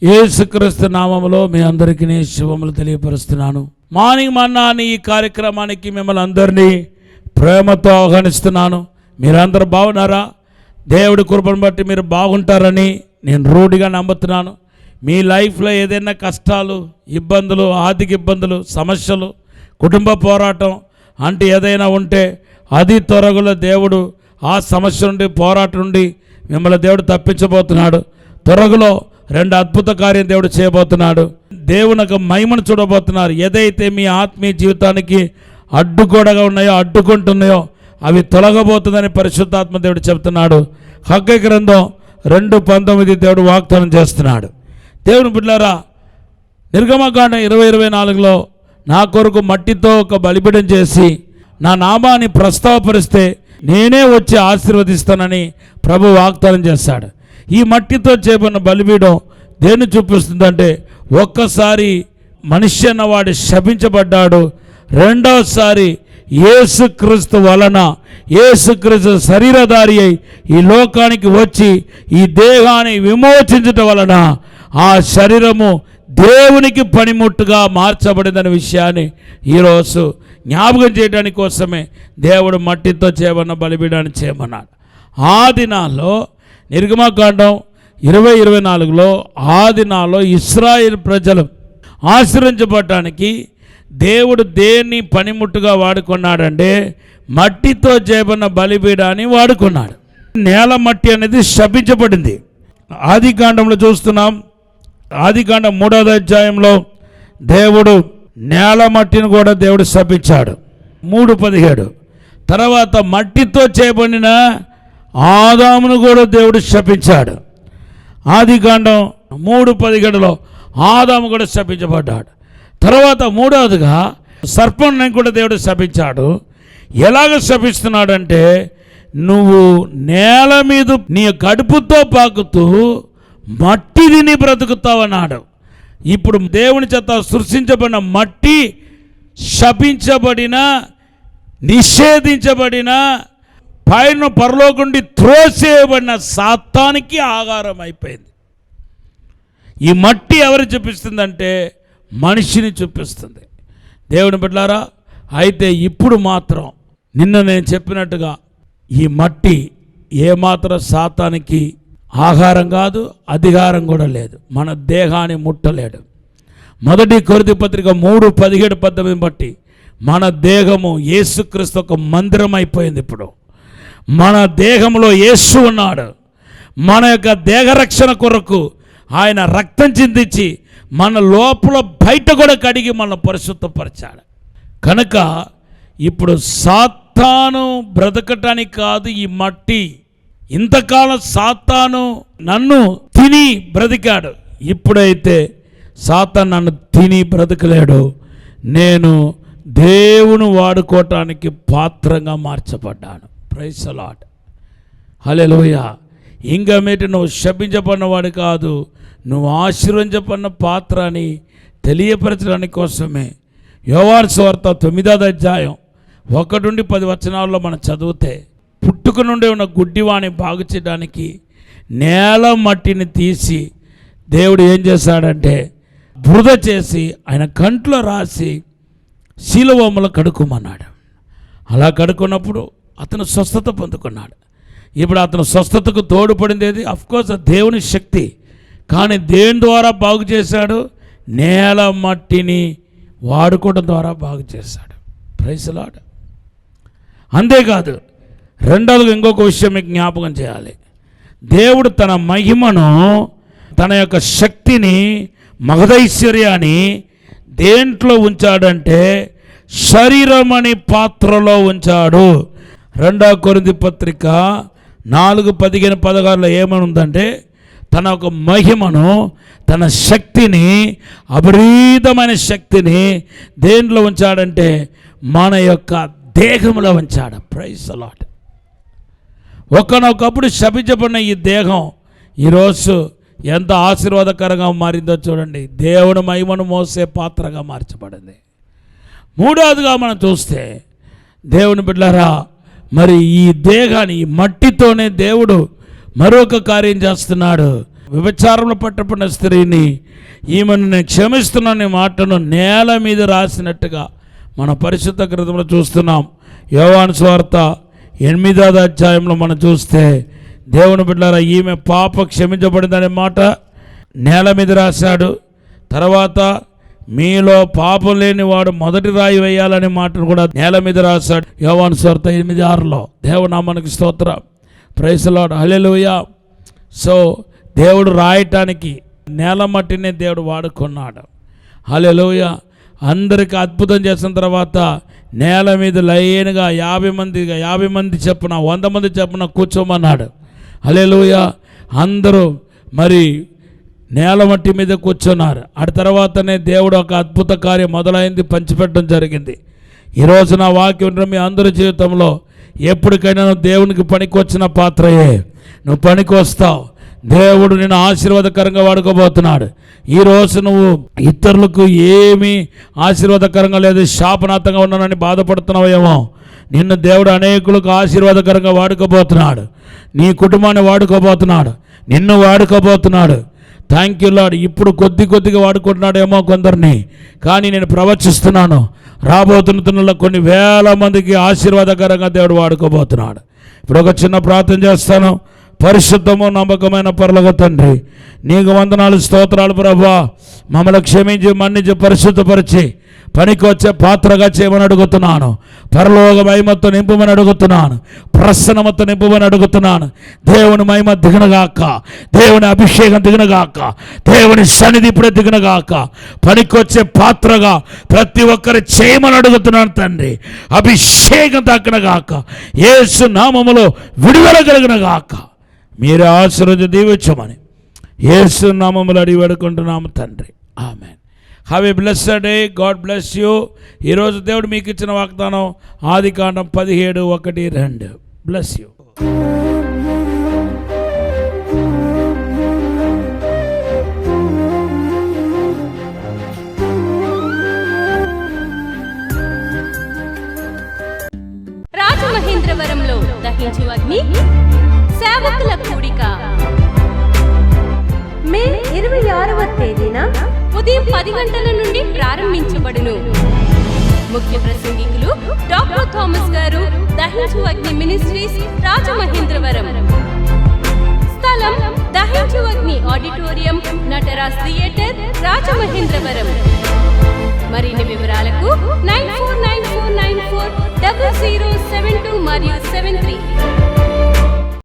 యేసుక్రీస్తు నామములో మీ అందరికీ శుభములు తెలియపరుస్తున్నాను. మార్నింగ్ మన్నా అనే ఈ కార్యక్రమానికి మిమ్మల్ని అందరినీ ప్రేమతో ఆహ్వానిస్తున్నాను. మీరందరూ బాగున్నారా? దేవుడి కృపను బట్టి మీరు బాగుంటారని నేను రూఢిగా నమ్ముతున్నాను. మీ లైఫ్లో ఏదైనా కష్టాలు, ఇబ్బందులు, ఆర్థిక ఇబ్బందులు, సమస్యలు, కుటుంబ పోరాటం అంటే ఏదైనా ఉంటే అది త్వరలో దేవుడు ఆ సమస్య నుండి, పోరాటం నుండి మిమ్మల్ని దేవుడు తప్పించబోతున్నాడు. త్వరలో 2 అద్భుత కార్యం దేవుడు చేయబోతున్నాడు. దేవుని యొక్క మహిమను చూడబోతున్నారు. ఏదైతే మీ ఆత్మీయ జీవితానికి అడ్డుగోడగా ఉన్నాయో, అడ్డుకుంటున్నాయో అవి తొలగబోతుందని పరిశుద్ధాత్మ దేవుడు చెబుతున్నాడు. హగ్గై గ్రంథం 2:19 దేవుడు వాగ్దానం చేస్తున్నాడు. దేవుని బిడ్డలారా, నిర్గమకాండం 20:24లో నా కొరకు మట్టితో ఒక బలిపీఠం చేసి నా నామాన్ని ప్రస్తావపరిస్తే నేనే వచ్చి ఆశీర్వదిస్తానని ప్రభు వాగ్దానం చేశాడు. ఈ మట్టితో చేయబడిన బలిపీఠం దేన్ని చూపిస్తుందంటే, ఒక్కసారి మనిషి అన్నవాడు శపించబడ్డాడు, రెండవసారి యేసుక్రీస్తు వలన, యేసుక్రీస్తు శరీరధారి అయి ఈ లోకానికి వచ్చి ఈ దేహాన్ని విమోచించటం వలన ఆ శరీరము దేవునికి పనిముట్టుగా మార్చబడిందనే విషయాన్ని ఈరోజు జ్ఞాపకం చేయడానికి కోసమే దేవుడు మట్టితో చేయబడిన బలిపీఠాన్ని చేయమన్నాడు. ఆ దినాల్లో నిర్గమకాండం 20:24లో ఆ దినాల్లో ఇశ్రాయేల్ ప్రజలు ఆశీర్వదించబడటానికి దేవుడు దేన్ని పనిముట్టుగా వాడుకున్నాడంటే మట్టితో చేయబడిన బలిపీఠాన్ని వాడుకున్నాడు. నేల మట్టి అనేది శపించబడింది. ఆదికాండంలో చూస్తున్నాం. ఆదికాండం 3వ అధ్యాయంలో దేవుడు నేల మట్టిని కూడా దేవుడు శపించాడు. 3:17 తర్వాత మట్టితో చేయబడిన ఆదామును కూడా దేవుడు శపించాడు. ఆదికాండం 3:17లో ఆదాము కూడా శపించబడ్డాడు. తర్వాత మూడవదిగా సర్పాన్ని కూడా దేవుడు శపించాడు. ఎలాగ శపిస్తున్నాడంటే, నువ్వు నేల మీద నీ కడుపుతో పాకుతూ మట్టి తిని బ్రతుకుతావన్నాడు. ఇప్పుడు దేవుని చేత సృష్టించబడిన మట్టి శపించబడిన, నిషేధించబడిన, పైన పరలోకుండి త్రోసేయబడిన సాతానికి ఆహారం అయిపోయింది. ఈ మట్టి ఎవరు చూపిస్తుందంటే మనిషిని చూపిస్తుంది. దేవుని బిడ్డలారా, అయితే ఇప్పుడు మాత్రం నిన్న నేను చెప్పినట్టుగా ఈ మట్టి ఏమాత్రం సాతానికి ఆహారం కాదు, అధికారం కూడా లేదు. మన దేహాన్ని ముట్టలేడు. 1 కొరింథీ పత్రిక 3:17-18 బట్టి మన దేహము యేసుక్రీస్తు ఒక మందిరం అయిపోయింది. ఇప్పుడు మన దేహంలో యేసు ఉన్నాడు. మన యొక్క దేహరక్షణ కొరకు ఆయన రక్తం చిందించి మన లోపల బయట కూడా కడిగి మన పరిశుద్ధపరిచాడు. కనుక ఇప్పుడు సాతాను బ్రతకటానికి కాదు ఈ మట్టి. ఇంతకాలం సాతాను నన్ను తిని బ్రతికాడు. ఇప్పుడైతే సాతాను నన్ను తిని బ్రతకలేడు. నేను దేవుని వాడుకోవటానికి పాత్రగా మార్చబడ్డాను. Praise the lord. హల్లెలూయా. ఇంకా మీటి నువ్వు శపించబడినవాడు కాదు, నువ్వు ఆశీర్వదించబడిన పాత్ర అని తెలియపరచడానికి కోసమే యోహాను సువార్త 9వ అధ్యాయం 1-10 మనం చదివితే, పుట్టుక నుండి ఉన్న గుడ్డివాణి బాగు చేయడానికి నేల మట్టిని తీసి దేవుడు ఏం చేశాడంటే బురద చేసి ఆయన కంట్లో రాసి శిలువలో కడుక్కోమన్నాడు. అలా కడుక్కున్నప్పుడు అతను స్వస్థత పొందుకున్నాడు. ఇప్పుడు అతను స్వస్థతకు తోడ్పడింది ఏది? అఫ్కోర్స్ దేవుని శక్తి. కానీ దేని ద్వారా బాగు చేశాడు? నేల మట్టిని వాడుకోవడం ద్వారా బాగు చేశాడు. Praise the Lord. అంతేకాదు, రెండవది ఇంకొక విషయం మీకు జ్ఞాపకం చేయాలి. దేవుడు తన మహిమను, తన యొక్క శక్తిని, మహదైశ్వర్యాన్ని దేంట్లో ఉంచాడంటే శరీరం అనే పాత్రలో ఉంచాడు. 2 కొరింథీ పత్రిక 4:15-16లో ఏమని ఉందంటే, తన ఒక మహిమను, తన శక్తిని, అపరీతమైన శక్తిని దేంట్లో ఉంచాడంటే మన యొక్క దేహంలో ఉంచాడు. Praise the lord. ఒకనొకప్పుడు శపించబడిన ఈ దేహం ఈరోజు ఎంత ఆశీర్వాదకరంగా మారిందో చూడండి. దేవుని మహిమను మోసే పాత్రగా మార్చబడింది. మూడవదిగా మనం చూస్తే, దేవుని బిడ్డలారా, మరి ఈ దేహాన్ని, ఈ మట్టితోనే దేవుడు మరొక కార్యం చేస్తున్నాడు. వ్యభిచారంలో పట్టబడిన స్త్రీని ఈమెను నేను క్షమిస్తున్నాను మాటను నేల మీద రాసినట్టుగా మన పరిశుద్ధ గ్రంథంలో చూస్తున్నాం. యోహాను సువార్త 8వ అధ్యాయంలో మనం చూస్తే దేవుని బిడ్డలారా ఈమె పాప క్షమించబడిందనే మాట నేల మీద రాశాడు. తర్వాత మీలో పాపం లేని వాడు మొదటి రాయి వేయాలనే మాటను కూడా నేల మీద రాశాడు. యోహాను సువార్త 8:6లో. దేవునామానికి స్తోత్రం. Praise the lord, hallelujah. So దేవుడు రాయటానికి నేల మట్టిని దేవుడు వాడుకున్నాడు. హల్లెలూయా. అందరికీ అద్భుతం చేసిన తర్వాత నేల మీద లైన్గా 50 మంది చెప్పున 100 మంది చెప్పున కూర్చోమన్నాడు. హల్లెలూయా. అందరూ మరి నేల మట్టి మీద కూర్చున్నారు. ఆ తర్వాతనే దేవుడు ఒక అద్భుత కార్యం మొదలైంది, పంచిపెట్టడం జరిగింది. ఈరోజు నా వాక్యం మీ అందరి జీవితంలో ఎప్పటికైనా నువ్వు దేవునికి పనికి వచ్చిన పాత్రయే, నువ్వు పనికి వస్తావు. దేవుడు నిన్ను ఆశీర్వాదకరంగా వాడుకోబోతున్నాడు. ఈరోజు నువ్వు ఇతరులకు ఏమీ ఆశీర్వాదకరంగా లేదు, శాపనార్థంగా ఉన్నానని బాధపడుతున్నావేమో. నిన్ను దేవుడు అనేకులకు ఆశీర్వాదకరంగా వాడుకోబోతున్నాడు. నీ కుటుంబాన్ని వాడుకోబోతున్నాడు, నిన్ను వాడుకోబోతున్నాడు. Thank you lord. ఇప్పుడు కొద్దిగా వాడుకుంటున్నాడేమో కొందరిని, కానీ నేను ప్రవచిస్తున్నాను, రాబోతున్న కొన్ని వేల మందికి ఆశీర్వాదకరంగా దేవుడు వాడుకోబోతున్నాడు. ఇప్పుడు ఒక చిన్న ప్రార్థన చేస్తాను. పరిశుద్ధము నమ్మకమైన పరలోక తండ్రి, నీకు వందనాలు, స్తోత్రాలు ప్రభువా. మమ్మల్ని క్షమించి మన్నించి పరిశుద్ధపరిచి పనికి వచ్చే పాత్రగా చేయమని అడుగుతున్నాను. పరలోక మహిమతో నింపమని అడుగుతున్నాను, ప్రసన్నమతో నింపమని అడుగుతున్నాను. దేవుని మహిమ దిగనగాక, దేవుని అభిషేకం దిగనగాక, దేవుని సన్నిధి ఇప్పుడే దిగనగాక. పనికి వచ్చే పాత్రగా ప్రతి ఒక్కరు చేయమని అడుగుతున్నాను తండ్రి. అభిషేకం దక్కనగాక, యేసు నామములో విడుదల కలిగినగాక. మీరే ఆశీర్వదించి దీవించమని యేసు నామములో అడిగి వేడుకుంటున్నాము తండ్రి. Amen. Have a blessed day. God bless you. ఈరోజు దేవుడు మీకు ఇచ్చిన వాగ్దానం ఆదికాండం 17:1-2. Bless you. రాజమహేంద్రవరంలో దహించు అగ్ని సేవకుల కూడిక మే 26వ తేదీన ఉదయం 10 గంటల నుండి ప్రారంభించబడును. ముఖ్య ప్రసంగికులు డాక్టర్ థామస్ గారు, దహించు అగ్ని మినిస్ట్రీస్, రాజమహేంద్రవరం. స్థలం దహించు అగ్ని ఆడిటోరియం, నటరాజ్ థియేటర్, రాజమహేంద్రవరం.